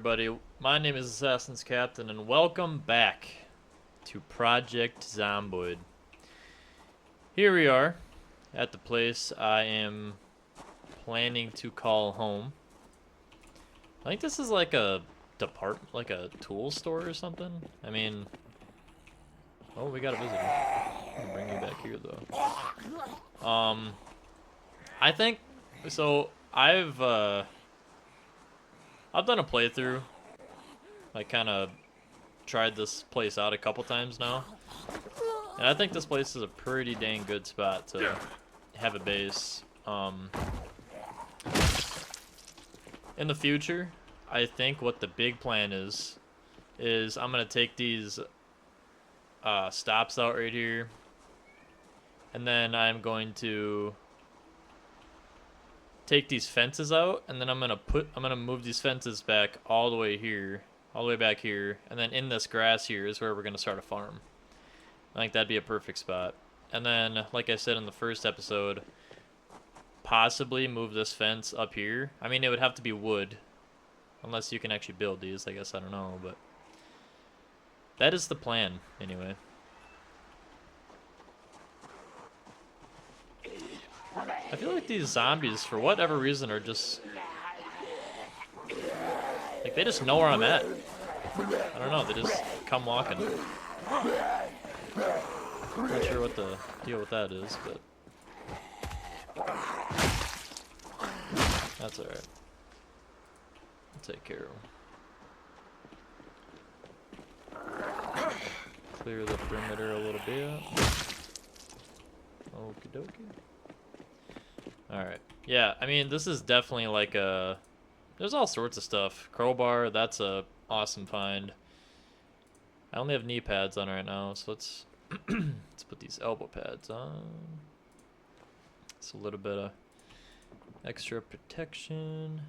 everybody? My name is Assassinscaptin, and welcome back to Project Zomboid. Here we are at the place I am planning to call home. I think this is like a like a tool store or something. I mean, oh, we got a visitor. I'll bring you back here though. I think so. I've done a playthrough. I kind of tried this place out a couple times now, and I think this place is a pretty dang good spot to have a base. In the future, I think what the big plan is I'm gonna take these stops out right here, and then I'm going to take these fences out, and then I'm gonna move these fences back all the way here, all the way back here, and then in this grass here is where we're gonna start a farm. I think that'd be a perfect spot. And then, like I said in the first episode, possibly move this fence up here. I mean, it would have to be wood, unless you can actually build these. I guess I don't know, but that is the plan anyway. I feel like these zombies, for whatever reason, are just like, they just know where I'm at. I don't know, they just come walking. Not sure what the deal with that is, but that's alright. I'll take care of them. Clear the perimeter a little bit. Okie dokie. Alright. Yeah, I mean, this is definitely like a... There's all sorts of stuff. Crowbar, that's a awesome find. I only have knee pads on right now, so let's let's put these elbow pads on. It's a little bit of extra protection.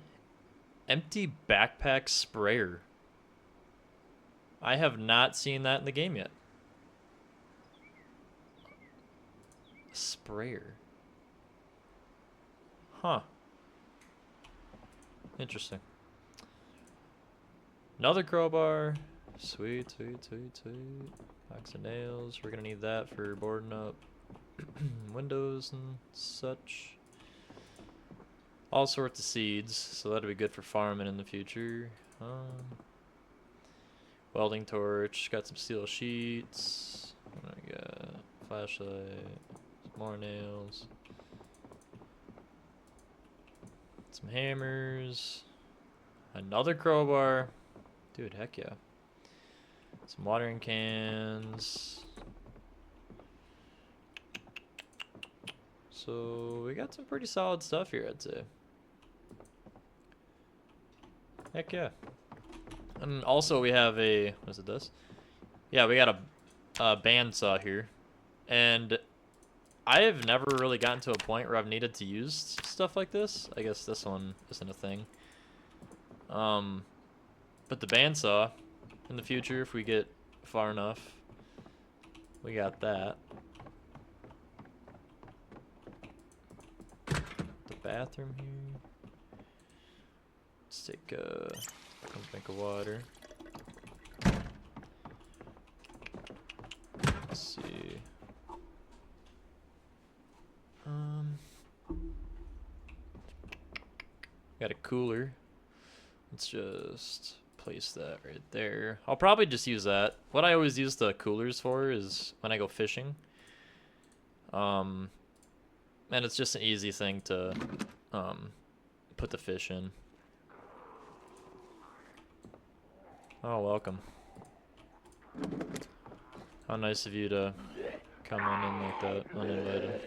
Empty backpack sprayer. I have not seen that in the game yet. Sprayer. Huh. Interesting. Another crowbar. Sweet, sweet, sweet, sweet. Box of nails. We're gonna need that for boarding up windows and such. All sorts of seeds, so that'll be good for farming in the future. Welding torch. Got some steel sheets. What do I got? Flashlight. Some more nails. Some hammers. Another crowbar. Dude, heck yeah. Some watering cans. So we got some pretty solid stuff here, I'd say. Heck yeah. And also we have a, what is it, this? Yeah, we got a bandsaw here. And I have never really gotten to a point where I've needed to use stuff like this. I guess this one isn't a thing. But the bandsaw, in the future, if we get far enough, we got that. The bathroom here. Let's take a drink of water. Let's see. Got a cooler. Let's just place that right there. I'll probably just use that. What I always use the coolers for is when I go fishing. And it's just an easy thing to put the fish in. Oh, welcome. How nice of you to come on in like that, uninvited.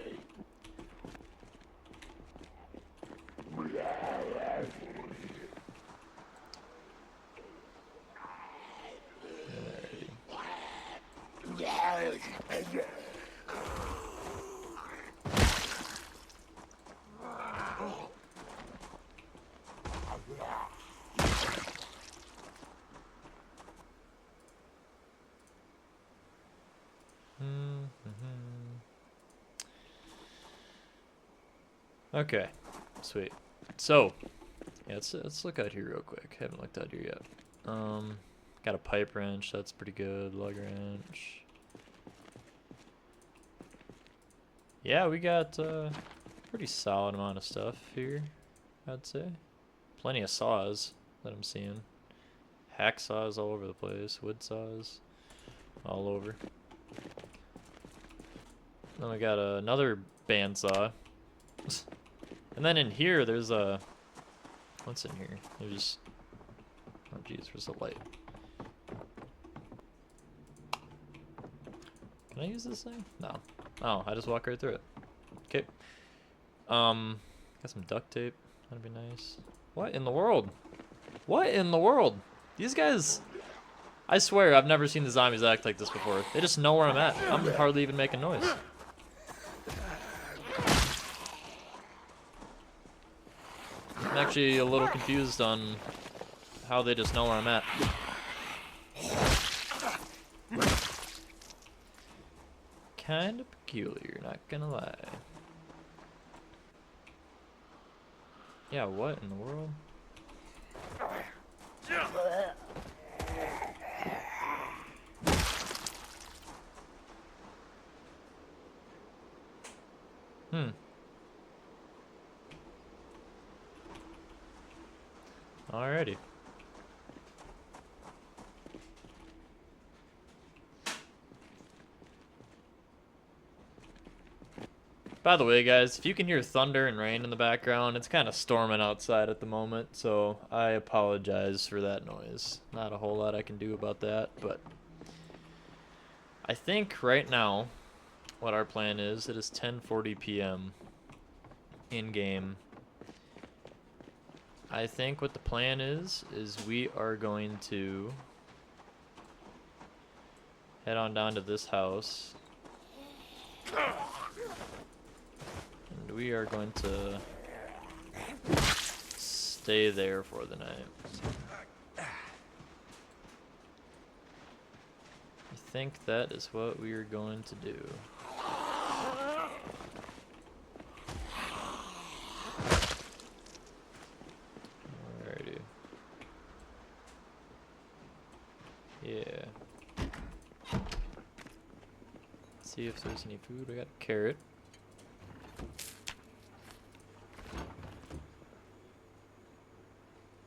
Okay, sweet. So, Yeah, let's look out here real quick. Haven't looked out here yet. Got a pipe wrench. That's pretty good. Lug wrench. Yeah, we got pretty solid amount of stuff here, I'd say. Plenty of saws that I'm seeing. Hacksaws all over the place. Wood saws all over. Then we got another bandsaw. And then in here, there's a... What's in here? There's... Oh, jeez, where's the light? Can I use this thing? No. Oh, I just walk right through it. Okay. Got some duct tape. That'd be nice. What in the world? What in the world? These guys... I swear, I've never seen the zombies act like this before. They just know where I'm at. I'm hardly even making noise. I'm actually a little confused on how they just know where I'm at. Kind of peculiar, not gonna lie. Yeah, what in the world? Alrighty. By the way, guys, if you can hear thunder and rain in the background, it's kind of storming outside at the moment, so I apologize for that noise. Not a whole lot I can do about that, but I think right now what our plan is, it is 10:40 p.m. in-game. I think what the plan is we are going to head on down to this house. And we are going to stay there for the night. I think that is what we are going to do. Alrighty. Yeah. Let's see if there's any food. I got a carrot.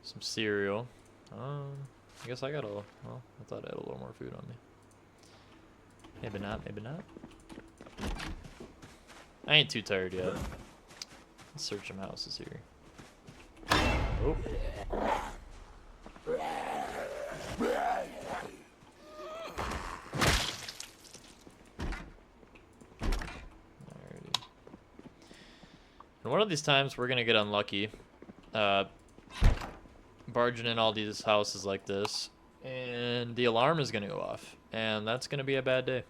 Some cereal. I guess I got well, I thought I had a little more food on me. Maybe not, maybe not. I ain't too tired yet. Let's search some houses here. Oh. Alrighty. And one of these times we're gonna get unlucky. Barging in all these houses like this, and the alarm is gonna go off, and that's gonna be a bad day.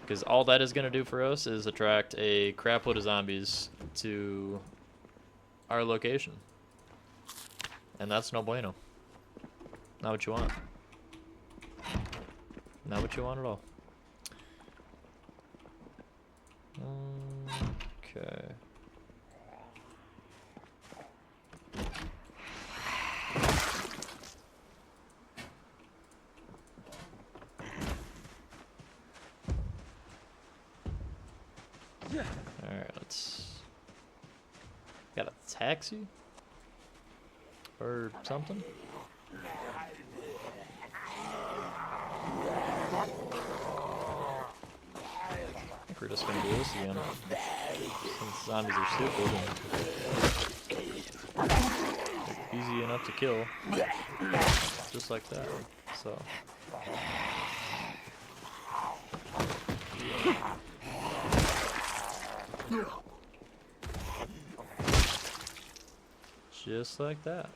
Because all that is gonna do for us is attract a crap load of zombies to our location. And that's no bueno. Not what you want. Not what you want at all. Okay. Alright, let's... Got a taxi? Or something? I think we're just gonna do this again. Since zombies are stupid and easy enough to kill. Just like that. So... Just like that.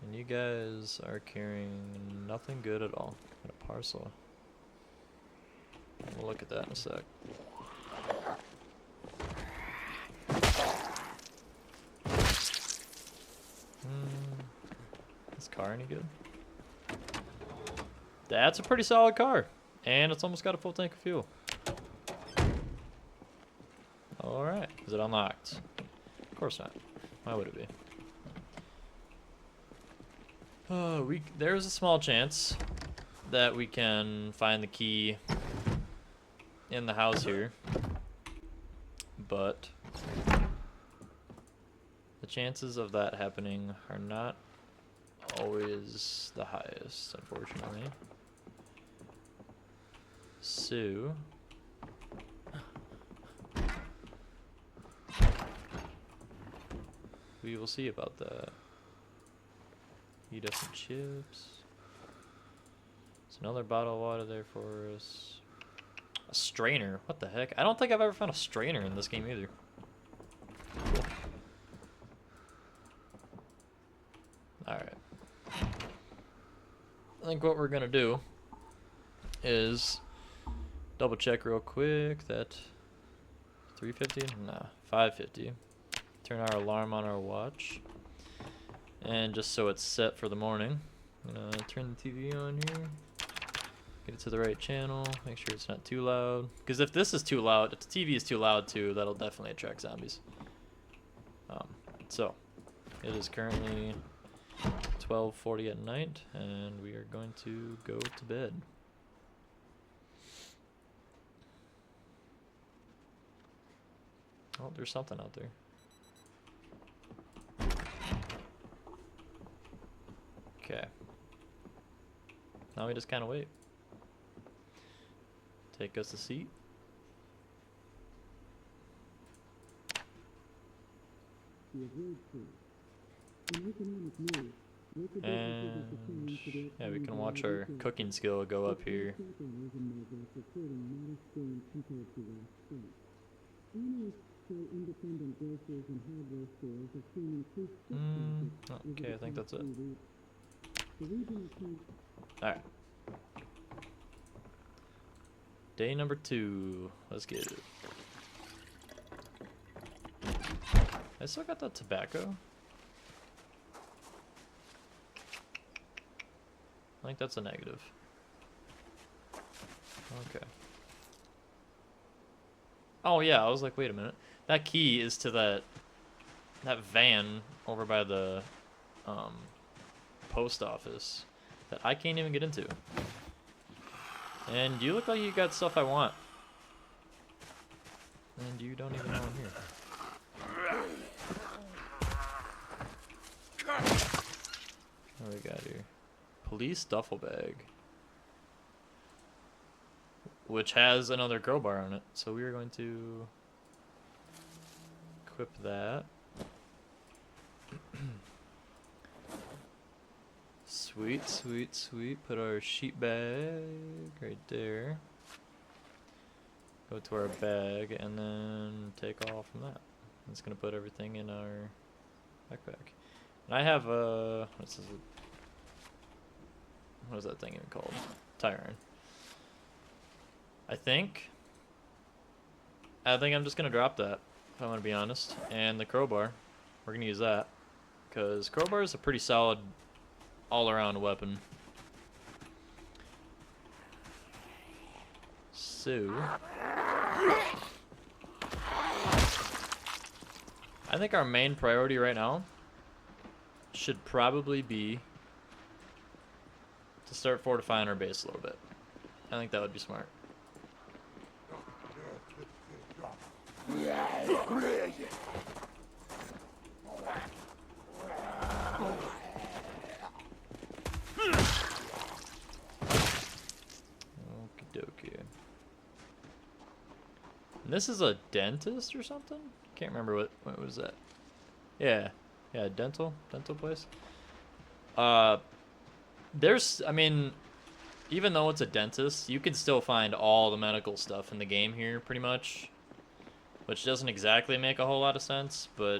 And you guys are carrying nothing good at all. Got a parcel. We'll look at that in a sec. Is this car any good? That's a pretty solid car. And it's almost got a full tank of fuel. Alright, is it unlocked? course not. Why would it be? There's a small chance that we can find the key in the house here, but the chances of that happening are not always the highest, unfortunately. So we will see about that. Eat up some chips. There's another bottle of water there for us. A strainer. What the heck? I don't think I've ever found a strainer in this game either. Cool. Alright. I think what we're gonna do is double check real quick that 350? Nah, 550. Turn our alarm on our watch. And just so it's set for the morning, I'm gonna turn the TV on here. Get it to the right channel, make sure it's not too loud. Because if this is too loud, if the TV is too loud too, that'll definitely attract zombies. So, it is currently 12:40 at night, and we are going to go to bed. Oh, there's something out there. Okay. Now we just kind of wait. Take us a seat. And yeah, we can watch our cooking skill go up here. Okay, I think that's it. Alright. Day number 2. Let's get it. I still got that tobacco. I think that's a negative. Okay. Oh yeah, I was like, wait a minute. That key is to that van over by the post office that I can't even get into. And you look like you got stuff I want. And you don't even know I'm here. What do we got here? Police duffel bag. Which has another crowbar on it. So we are going to equip that. Sweet, sweet, sweet. Put our sheet bag right there. Go to our bag and then take off from that. It's gonna put everything in our backpack. And I have a what is that thing even called? Tire iron. I think I'm just gonna drop that, if I'm gonna be honest. And the crowbar, we're gonna use that, because crowbar is a pretty solid all-around weapon. So I think our main priority right now should probably be to start fortifying our base a little bit. I think that would be smart. Okie dokie. And this is a dentist or something? Can't remember what was that. Yeah, dental place. I mean, even though it's a dentist, you can still find all the medical stuff in the game here, pretty much. Which doesn't exactly make a whole lot of sense, but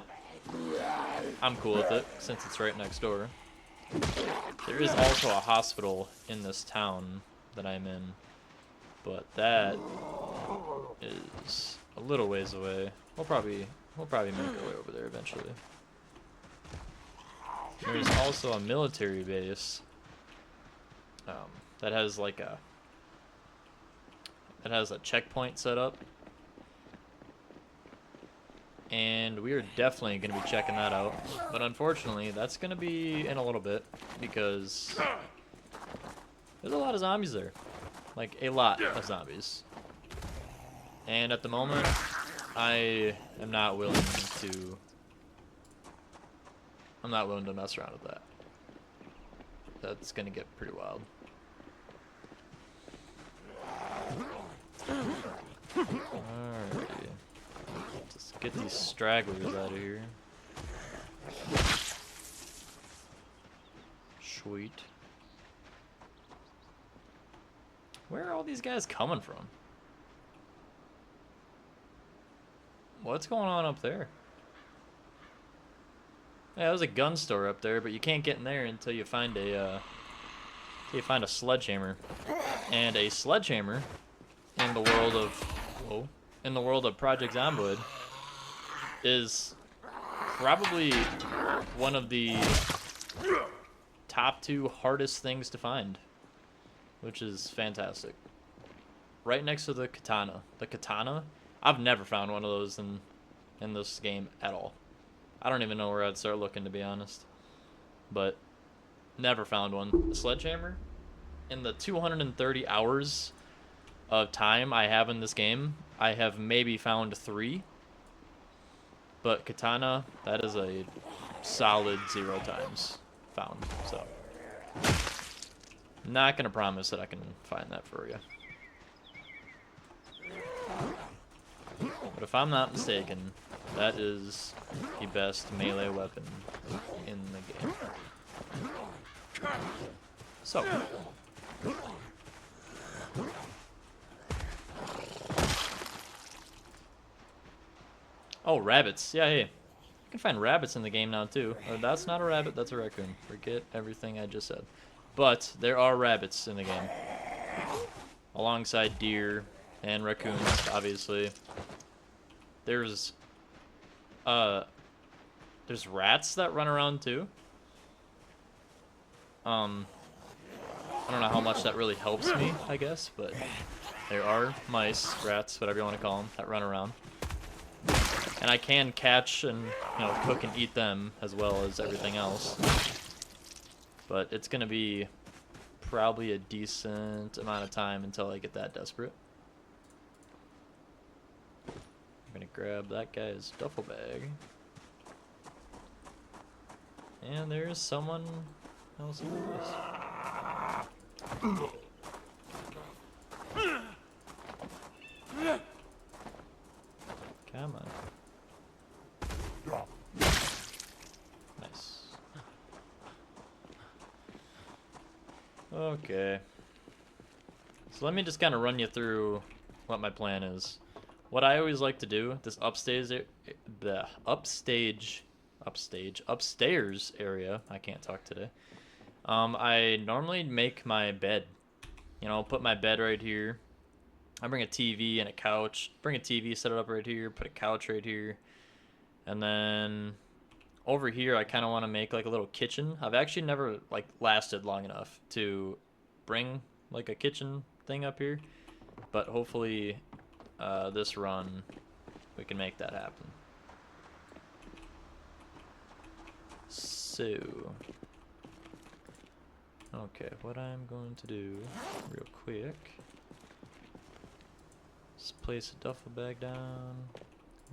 I'm cool with it, since it's right next door. There is also a hospital in this town that I'm in, but that is a little ways away. We'll probably make our way over there eventually. There's also a military base that has like a checkpoint set up. and we are definitely going to be checking that out. But unfortunately, that's going to be in a little bit because there's a lot of zombies there. Like, a lot of zombies. And at the moment, I am not willing to... I'm not willing to mess around with that. That's going to get pretty wild. Alrighty. Just get these stragglers out of here. Sweet. Where are all these guys coming from? What's going on up there? Yeah, there's a gun store up there, but you can't get in there until you find a sledgehammer. And a sledgehammer in the world of Project Zomboid is probably one of the top 2 hardest things to find, which is fantastic. Right next to the katana. The katana, I've never found one of those in this game at all. I don't even know where I'd start looking, to be honest. But never found one. The sledgehammer, in the 230 hours of time I have in this game, I have maybe found 3. But katana, that is a solid 0 times found. So, not gonna promise that I can find that for you. But if I'm not mistaken, that is the best melee weapon in the game. So, oh, rabbits. Yeah, hey. You can find rabbits in the game now, too. Or that's not a rabbit, that's a raccoon. Forget everything I just said. But there are rabbits in the game. Alongside deer and raccoons, obviously. There's rats that run around, too. I don't know how much that really helps me, I guess, but there are mice, rats, whatever you want to call them, that run around. And I can catch and, cook and eat them as well as everything else. But it's going to be probably a decent amount of time until I get that desperate. I'm going to grab that guy's duffel bag. And there's someone else in this. Come on. Nice. Okay. So let me just kind of run you through what my plan is. What I always like to do, this upstairs area, I can't talk today. I normally make my bed. Put my bed right here. I bring a TV and a couch. Bring a TV, set it up right here. Put a couch right here. And then over here, I kind of want to make like a little kitchen. I've actually never lasted long enough to bring like a kitchen thing up here. But hopefully this run, we can make that happen. So, okay, what I'm going to do real quick is place a duffel bag down.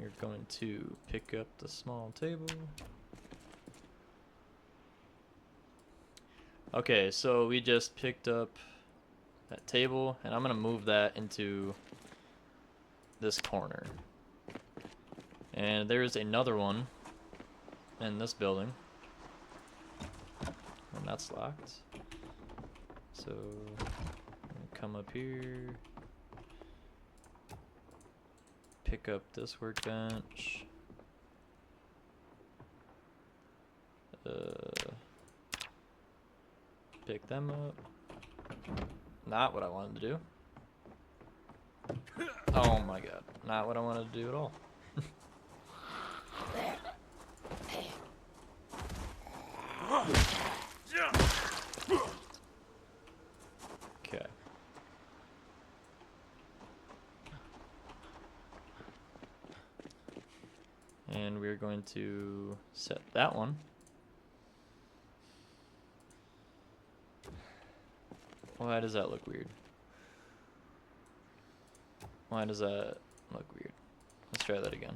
You're going to pick up the small table. Okay, so we just picked up that table, and I'm going to move that into this corner. And there's another one in this building. And that's locked. So, I'm gonna come up here. Pick up this workbench. Pick them up. Not what I wanted to do. Oh my god. Not what I wanted to do at all. Okay. And we're going to set that one. Why does that look weird? Why does that look weird? Let's try that again.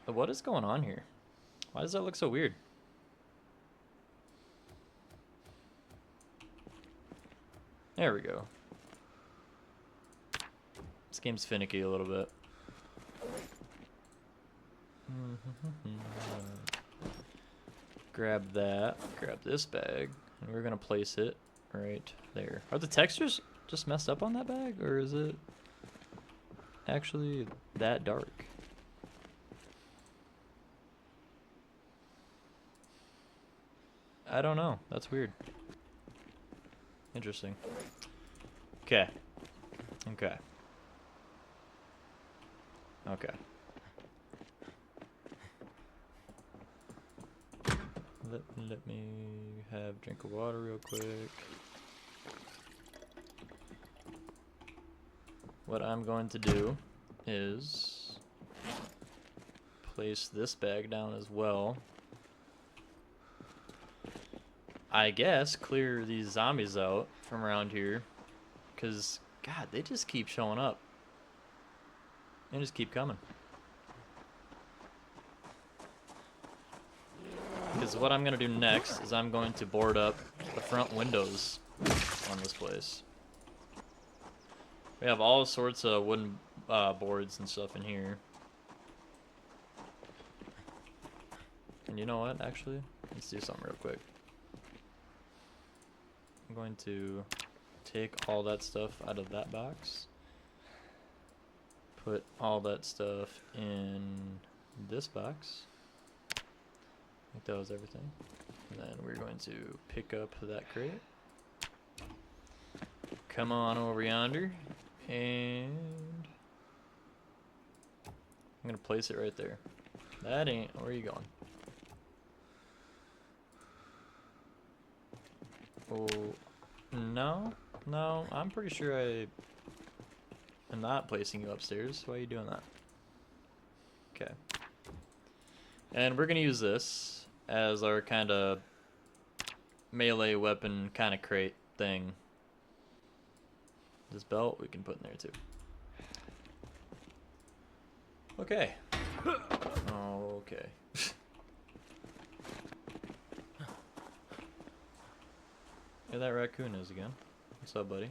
What is going on here? Why does that look so weird? There we go. This game's finicky a little bit. Grab that. Grab this bag. And we're gonna place it right there. Are the textures just messed up on that bag? Or is it actually that dark? I don't know. That's weird. Interesting. Okay. Okay. Okay. Let me have a drink of water real quick. What I'm going to do is place this bag down as well. I guess clear these zombies out from around here, because God, they just keep showing up. They just keep coming. Because what I'm going to do next is I'm going to board up the front windows on this place. We have all sorts of wooden boards and stuff in here. And you know what, actually? Let's do something real quick. I'm going to take all that stuff out of that box. Put all that stuff in this box. I think that was everything. And then we're going to pick up that crate. Come on over yonder. And I'm going to place it right there. That ain't... Where are you going? Oh, no. No, I'm pretty sure I am not placing you upstairs. Why are you doing that? Okay. And we're going to use this as our kind of melee weapon kind of crate thing. This belt we can put in there too. Okay. Okay. There that raccoon is again. What's up, buddy?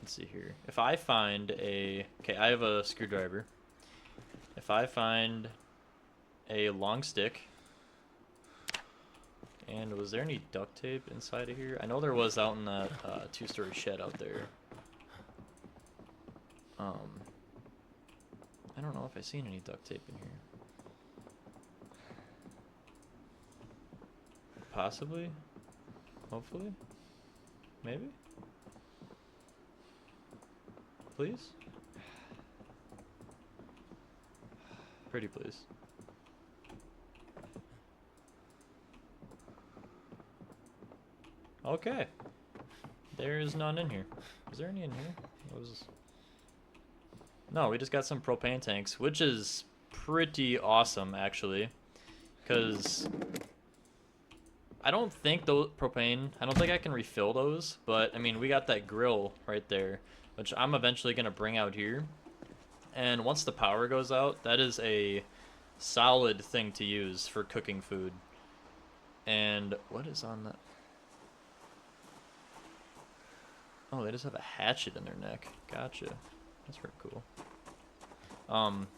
Let's see here. If I find a... Okay, I have a screwdriver. If I find a long stick... And was there any duct tape inside of here? I know there was out in that two-story shed out there. I don't know if I've seen any duct tape in here. Possibly? Hopefully? Maybe? Please? Pretty please. Okay. There is none in here. Is there any in here? What was this? No, we just got some propane tanks, which is pretty awesome, actually. Because I don't think those propane, I don't think I can refill those, but I mean, we got that grill right there, which I'm eventually going to bring out here. And once the power goes out, that is a solid thing to use for cooking food. And what is on that? Oh, they just have a hatchet in their neck. Gotcha. That's pretty cool.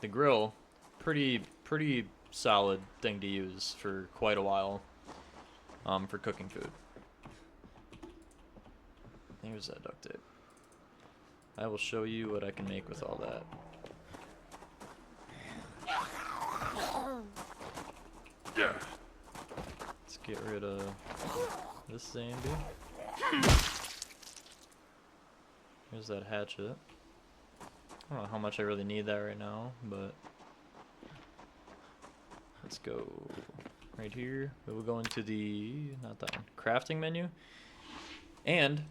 The grill, pretty solid thing to use for quite a while. For cooking food. Here's that duct tape. I will show you what I can make with all that. Let's get rid of this zombie. Here's that hatchet. I don't know how much I really need that right now, but let's go right here. We will go into the, not that one, crafting menu. And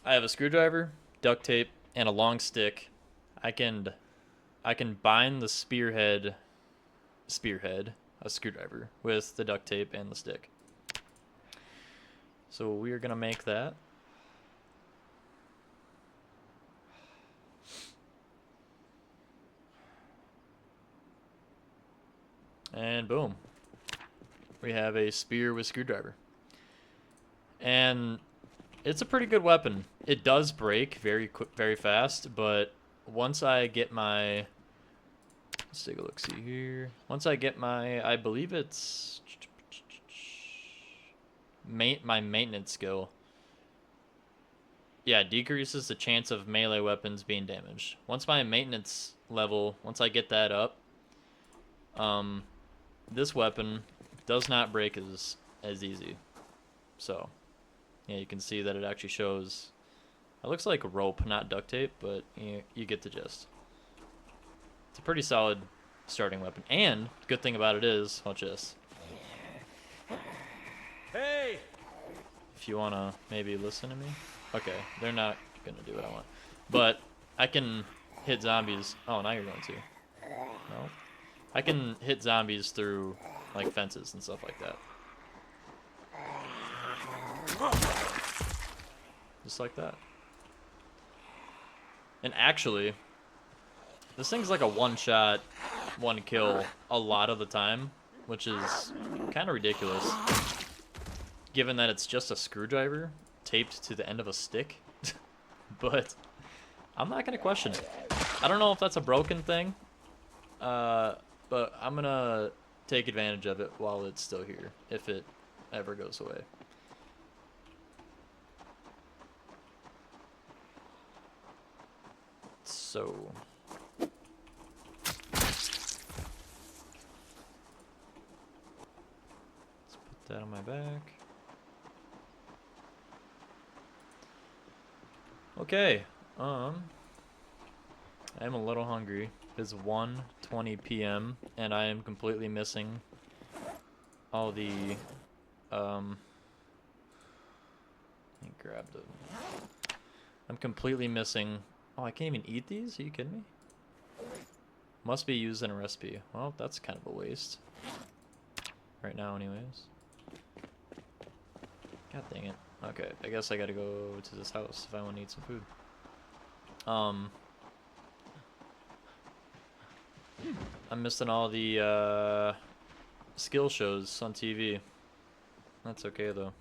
I have a screwdriver, duct tape, and a long stick. I can bind the spearhead, a screwdriver, with the duct tape and the stick. So we are gonna make that. And boom. We have a spear with screwdriver. And it's a pretty good weapon. It does break very fast, but once I get my, let's take a look, see here. Once I get my, I believe it's my maintenance skill. Yeah, decreases the chance of melee weapons being damaged. Once my maintenance level, once I get that up, this weapon does not break as easy. So, yeah, you can see that it actually shows. It looks like rope, not duct tape, but you get the gist. It's a pretty solid starting weapon. And good thing about it is, watch this. Hey! If you want to maybe listen to me. Okay, they're not going to do what I want. But I can hit zombies. Oh, now you're going to. No. I can hit zombies through, like, fences and stuff like that. Just like that. And actually, this thing's like a one-shot, one-kill a lot of the time, which is kind of ridiculous, given that it's just a screwdriver taped to the end of a stick. But I'm not going to question it. I don't know if that's a broken thing, but I'm going to take advantage of it while it's still here, if it ever goes away. So let's put that on my back. Okay, I'm a little hungry. It's 1:20 p.m. and I am completely missing all the let me grab them. I'm completely missing. Oh, I can't even eat these? Are you kidding me? Must be used in a recipe. Well, that's kind of a waste. Right now, anyways. God dang it. Okay, I guess I gotta go to this house if I want to eat some food. I'm missing all the skill shows on TV. That's okay though.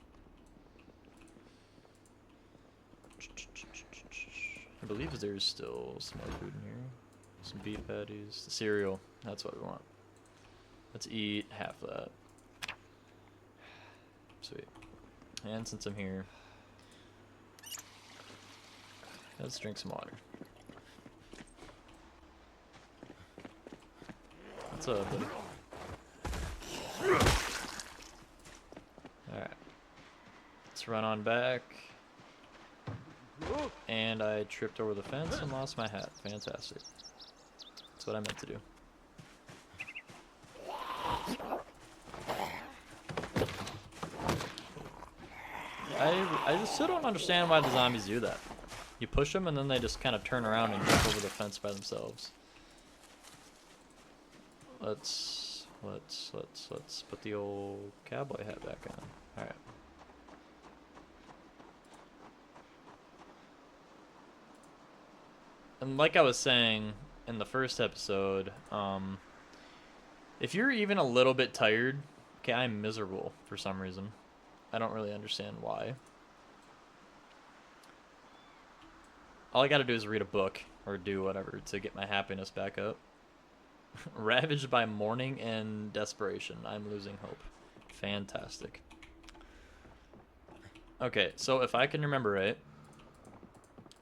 I believe there's still some more food in here. Some beef patties. The cereal. That's what we want. Let's eat half of that. Sweet. And since I'm here, let's drink some water. What's up, buddy? Alright. Let's run on back. And I tripped over the fence and lost my hat. Fantastic. That's what I meant to do. I just still don't understand why the zombies do that. You push them and then they just kind of turn around and jump over the fence by themselves. Let's put the old cowboy hat back on. Alright. And like I was saying in the first episode, if you're even a little bit tired, okay, I'm miserable for some reason. I don't really understand why. All I gotta do is read a book or do whatever to get my happiness back up. Ravaged by mourning and desperation. I'm losing hope. Fantastic. Okay, so if I can remember right,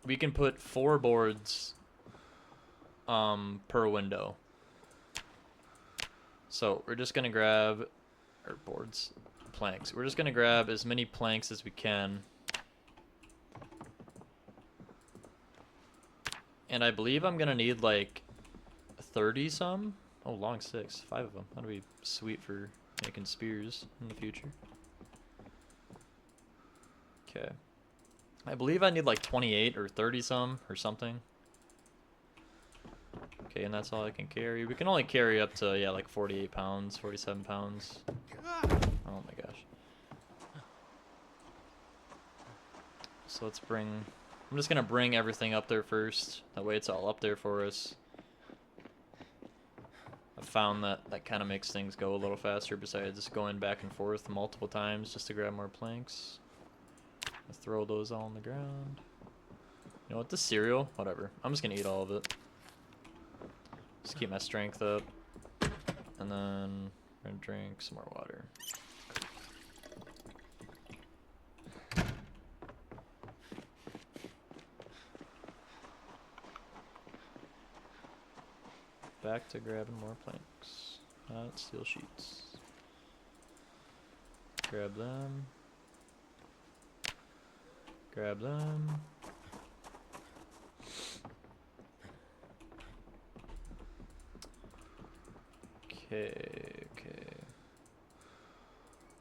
we can put 4 boards per window. So we're just gonna grab, or boards, planks. We're just gonna grab as many planks as we can. And I believe I'm gonna need like 30 some. Oh, long 6, 5 of them. That'll be sweet for making spears in the future. Okay. I believe I need like 28 or 30 some or something. Okay, and that's all I can carry. We can only carry up to, yeah, like 48 pounds, 47 pounds. Oh my gosh. So let's bring... I'm just going to bring everything up there first. That way it's all up there for us. I found that that kind of makes things go a little faster besides just going back and forth multiple times just to grab more planks. I'll throw those all on the ground. You know what, this cereal? Whatever. I'm just going to eat all of it. Just keep my strength up. And then I'm going to drink some more water. Back to grabbing more planks. Steel sheets. Grab them. Grab them. Okay.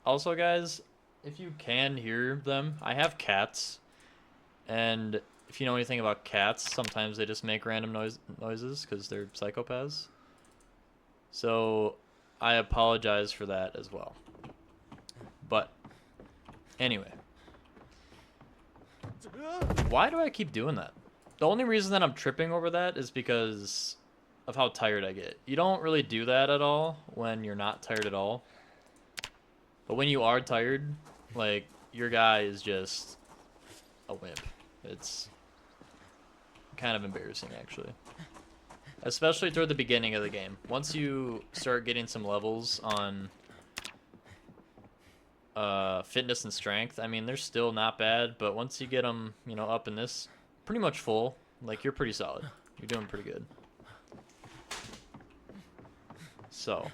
Also, guys, if you can hear them, I have cats. And if you know anything about cats, sometimes they just make random noises because they're psychopaths. So I apologize for that as well. But anyway, why do I keep doing that? The only reason that I'm tripping over that is because of how tired I get. You don't really do that at all when you're not tired at all. But when you are tired, like, your guy is just a wimp. It's kind of embarrassing, actually. Especially toward the beginning of the game. Once you start getting some levels on fitness and strength, I mean, they're still not bad, but once you get them, you know, up in this, pretty much full, like, you're pretty solid. You're doing pretty good. So,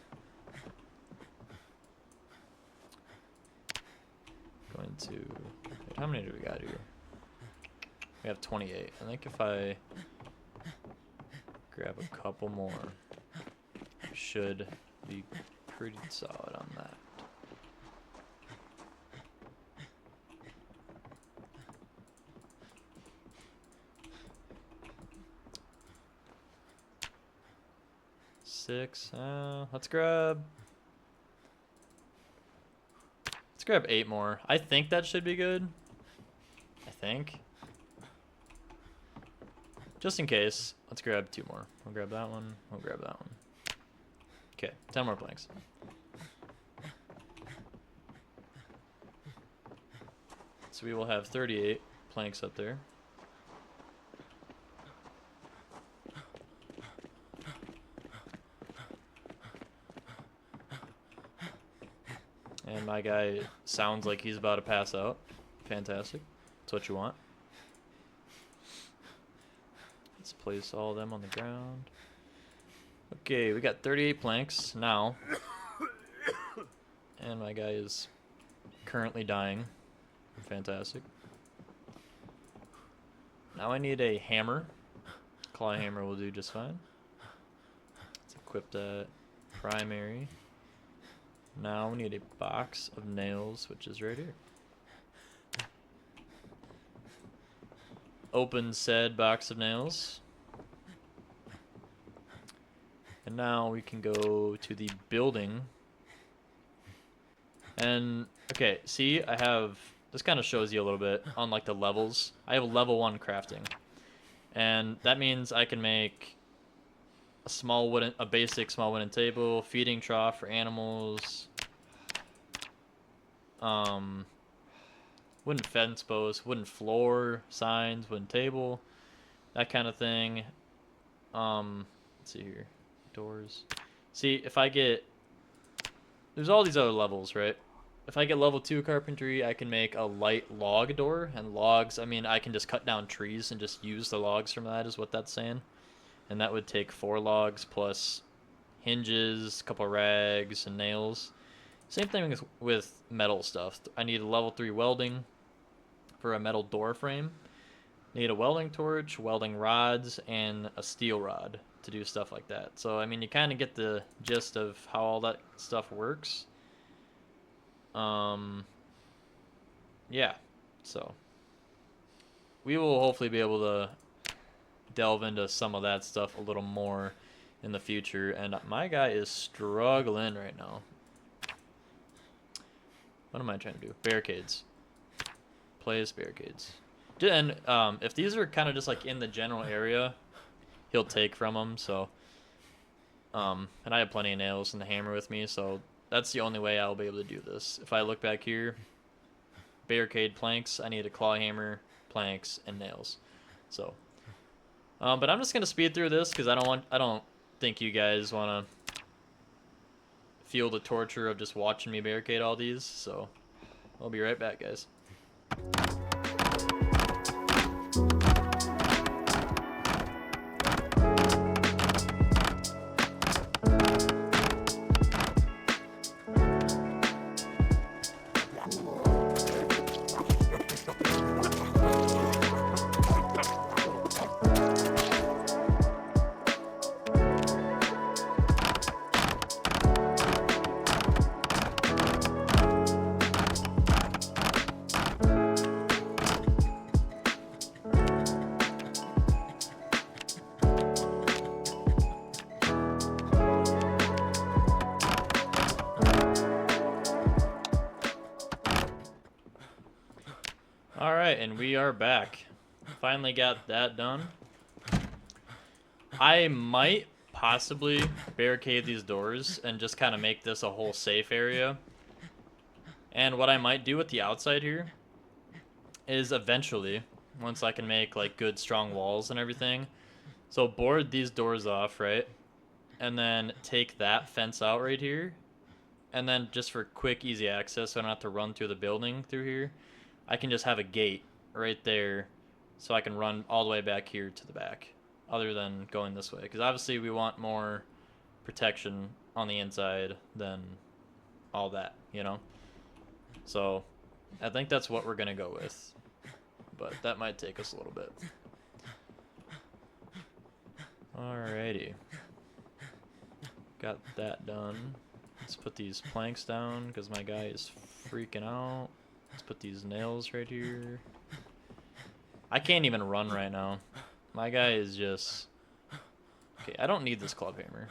going to, wait, how many do we got here? We have 28. I think if I grab a couple more, we should be pretty solid on that. Six. Let's grab 8 more. I think that should be good. I think. Just in case, let's grab 2 more. We'll grab that one. We'll grab that one. Okay, 10 more planks. So we will have 38 planks up there. And my guy sounds like he's about to pass out. Fantastic. That's what you want. Let's place all of them on the ground. Okay, we got 38 planks now. And my guy is currently dying. Fantastic. Now I need a hammer. Claw hammer will do just fine. Let's equip that. Primary. Now we need a box of nails, which is right here. Open said box of nails. And now we can go to the building. And, okay, see, I have, this kind of shows you a little bit on like the levels. I have a level 1 crafting. And that means I can make a basic small wooden table, feeding trough for animals, wooden fence post, wooden floor, signs, wooden table, that kind of thing. Let's see here, doors. See, if I get, there's all these other levels, right? If I get level 2 carpentry, I can make a light log door, and logs, I mean, I can just cut down trees and just use the logs from that, is what that's saying. And that would take 4 logs plus hinges, a couple rags, and nails. Same thing with metal stuff. I need a level 3 welding for a metal door frame. Need a welding torch, welding rods, and a steel rod to do stuff like that. So, I mean, you kind of get the gist of how all that stuff works. Yeah, so we will hopefully be able to delve into some of that stuff a little more in the future. And my guy is struggling right now. What am I trying to do? Barricades. Place barricades. And if these are kind of just like in the general area, he'll take from them. So, and I have plenty of nails and the hammer with me, so that's the only way I'll be able to do this. If I look back here, barricade planks, I need a claw hammer, planks, and nails. So, but I'm just gonna speed through this because I don't think you guys want to feel the torture of just watching me barricade all these. So, I'll be right back, guys. Alright, and we are back. Finally got that done. I might possibly barricade these doors and just kind of make this a whole safe area. And what I might do with the outside here is eventually, once I can make like good strong walls and everything, so board these doors off, right? And then take that fence out right here. And then just for quick, easy access, so I don't have to run through the building through here, I can just have a gate right there so I can run all the way back here to the back, other than going this way. Because obviously we want more protection on the inside than all that, you know? So I think that's what we're going to go with. But that might take us a little bit. Alrighty. Got that done. Let's put these planks down because my guy is freaking out. Let's put these nails right here. I can't even run right now. My guy is just... Okay, I don't need this club hammer.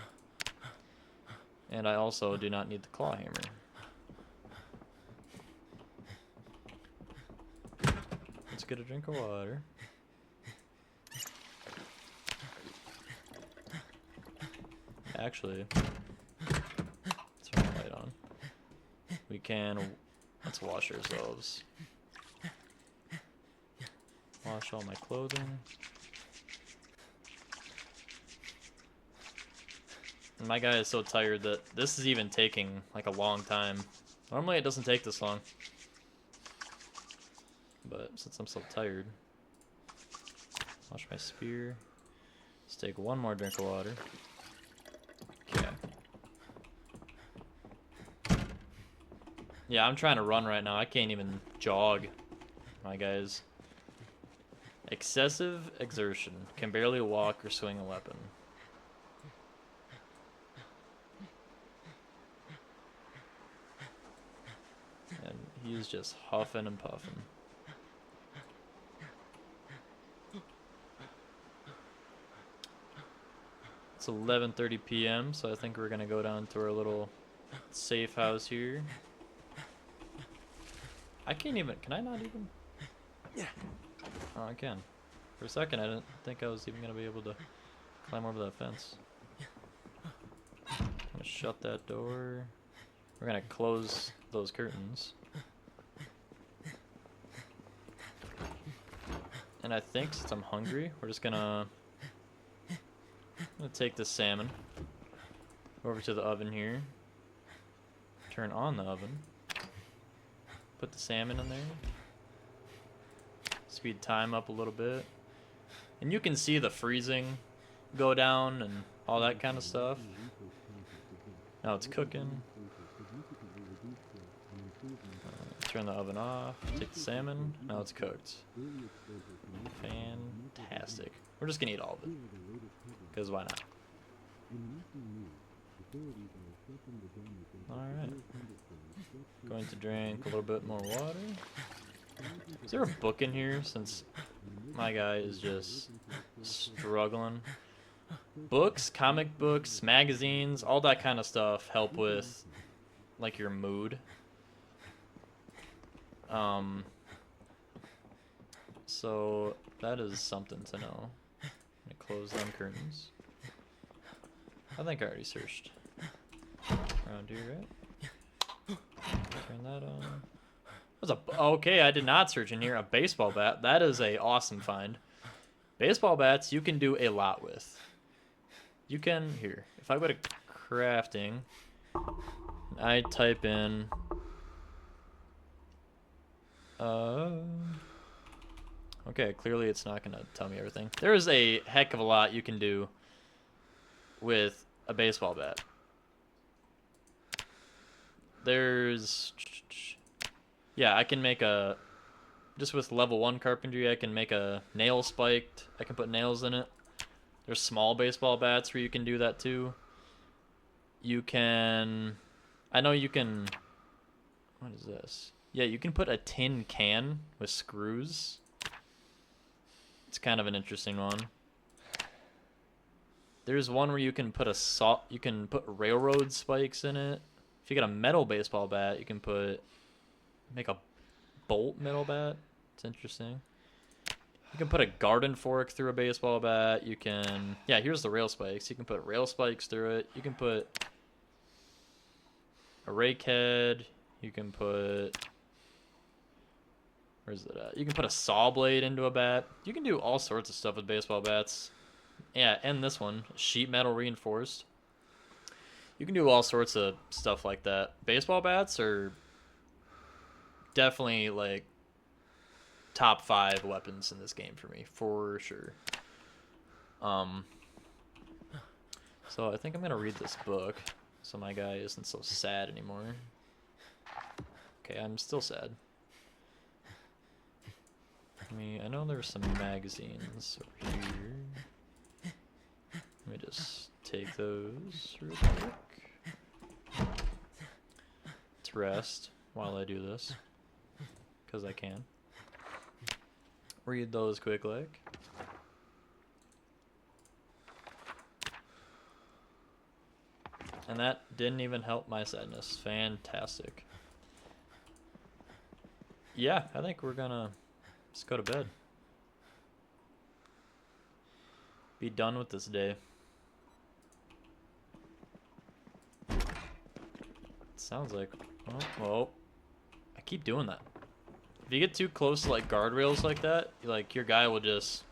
And I also do not need the claw hammer. Let's get a drink of water. Actually, let's turn the light on. We can... Let's wash ourselves. Wash all my clothing. And my guy is so tired that this is even taking like a long time. Normally it doesn't take this long. But since I'm so tired. Wash my spear. Let's take one more drink of water. Okay. Yeah, I'm trying to run right now. I can't even jog. My guys. Excessive exertion. Can barely walk or swing a weapon. And he's just huffing and puffing. It's 11:30 p.m., so I think we're gonna go down to our little safe house here. I can't even. Can I not even? Yeah. Oh, I can. For a second, I didn't think I was even gonna be able to climb over that fence. I'm gonna shut that door. We're gonna close those curtains. And I think since I'm hungry, we're just gonna take this salmon over to the oven here. Turn on the oven. Put the salmon in there. Speed time up a little bit. And you can see the freezing go down and all that kind of stuff. Now it's cooking. Turn the oven off. Take the salmon. Now it's cooked. Fantastic. We're just gonna eat all of it. Because why not? Alright. Going to drink a little bit more water. Is there a book in here since my guy is just struggling? Books, comic books, magazines, all that kind of stuff help with like your mood. So that is something to know. I'm gonna close them curtains. I think I already searched around here, right? Turn that on. Okay, I did not search in here. A baseball bat. That is a awesome find. Baseball bats you can do a lot with. You can, here, if I go to crafting, I type in, okay, clearly it's not going to tell me everything. There is a heck of a lot you can do with a baseball bat. Yeah, I can make just with level 1 carpentry, I can make a nail spiked. I can put nails in it. There's small baseball bats where you can do that too. I know you can, what is this? Yeah, you can put a tin can with screws. It's kind of an interesting one. There's one where you can put railroad spikes in it. If you get a metal baseball bat, you can make a bolt metal bat. It's interesting. You can put a garden fork through a baseball bat. Yeah, here's the rail spikes. You can put rail spikes through it. You can put a rake head. You can put, where's it at? You can put a saw blade into a bat. You can do all sorts of stuff with baseball bats. Yeah, and this one, sheet metal reinforced. You can do all sorts of stuff like that. Baseball bats are definitely like top 5 weapons in this game for me, for sure. So I think I'm gonna read this book so my guy isn't so sad anymore. Okay, I'm still sad. I know there's some magazines over here. Let me just take those real quick. Let's rest while I do this, because I can. Read those quick like. And that didn't even help my sadness. Fantastic. Yeah, I think we're gonna just go to bed. Be done with this day. It sounds like, oh, I keep doing that. If you get too close to like guardrails like that, like your guy will just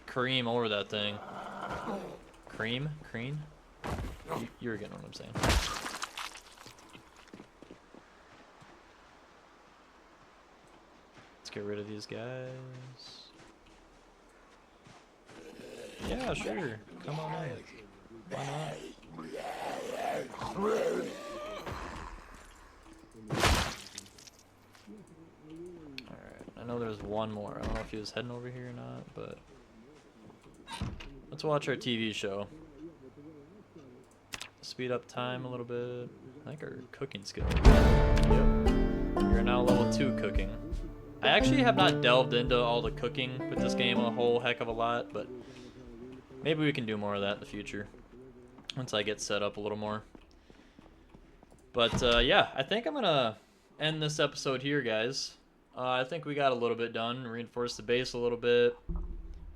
cream over that thing. Cream? You're getting what I'm saying. Let's get rid of these guys. Yeah, sure. Come on in. Why not? Alright, I know there's one more. I don't know if he was heading over here or not, but let's watch our TV show. Speed up time a little bit. I think our cooking skill. Yep. You're now level 2 cooking. I actually have not delved into all the cooking with this game a whole heck of a lot, but maybe we can do more of that in the future once I get set up a little more. But yeah, I think I'm gonna end this episode here, guys. I think we got a little bit done. Reinforced the base a little bit.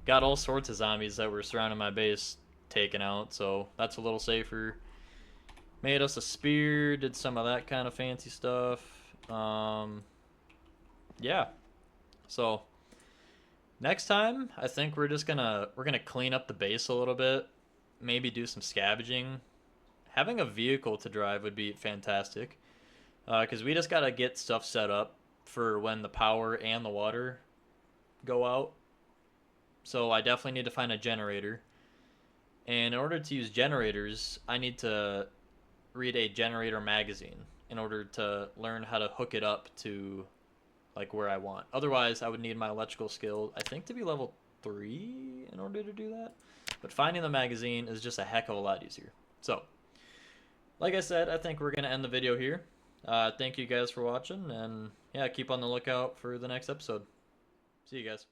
Got all sorts of zombies that were surrounding my base taken out, so that's a little safer. Made us a spear, did some of that kind of fancy stuff. Yeah. So next time, I think we're gonna clean up the base a little bit. Maybe do some scavenging. Having a vehicle to drive would be fantastic. Because we just gotta get stuff set up for when the power and the water go out. So I definitely need to find a generator. And in order to use generators, I need to read a generator magazine in order to learn how to hook it up to like where I want. Otherwise, I would need my electrical skill, I think, to be level 3 in order to do that. But finding the magazine is just a heck of a lot easier. So like I said, I think we're gonna end the video here. Thank you guys for watching, and yeah, keep on the lookout for the next episode. See you guys.